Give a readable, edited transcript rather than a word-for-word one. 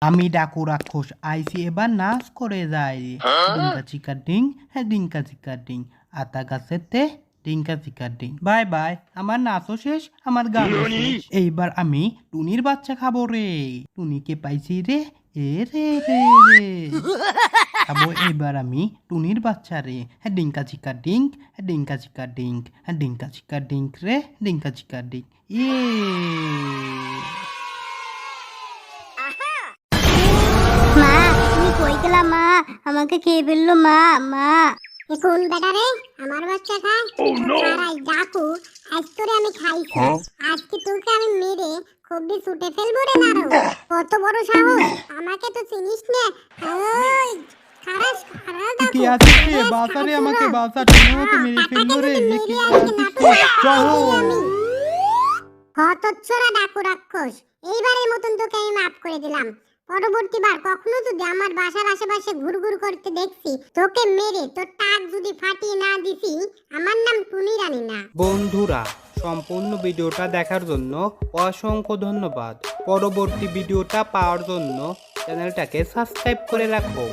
আমি ডাকু রাক্ষস আইসি এবার নাচ করে যাই ডিঙ্কা চিকা ডিং ডিঙ্কা চিকা ডিং আতা গাছেতে ডিঙ্কা চিকা ডিং বাই বাই আমার নাচও শেষ আমার গানও শেষ এইবার আমি টুনির বাচ্চা খাবো রে টুনিকে পাইছি রে এ রে রে রে খাবো এইবার আমি টুনির বাচ্চা রে ডিঙ্কা চিকা ডিঙ্ক ডিঙ্কা চিকা ডিঙ্ক ডিঙ্কা চিকা ডিঙ্ক রে ডিঙ্কা চিকা ডিঙ্ক ইয়ে মা তুমি কই গেলা মা আমাকে খেয়ে ফেললো মা মা কোন বেটা রে আমার বাচ্চা খায় আরাই ডাকু আজ তোরে আমি খাইছি আজকে তোকে আমি মেরে খুবই ছুটে ফেলবো রে নারো কত বড় সাহস আমাকে তো চিনিস না ওই খারাস খারাস কি আছে রে বাসা রে আমাকে বাসা তুমি আমাকে মেরে ফেললো রে কি চলো হতচ্ছরা ডাকু রাক্ষস এইবারের মতন তোকে আমি মাফ করে দিলাম পরবর্তীবার কখনো যদি আমার বাসার আশেপাশে ঘুরঘুর করতে দেখছি তোকে মেরে তোর টাক যদি ফাটিয়ে না দিছি আমার নাম টুনি রানী না। বন্ধুরা সম্পূর্ণ ভিডিওটা দেখার জন্য অসংখ্য ধন্যবাদ। পরবর্তী ভিডিওটা পাওয়ার জন্য চ্যানেলটাকে সাবস্ক্রাইব করে রাখো।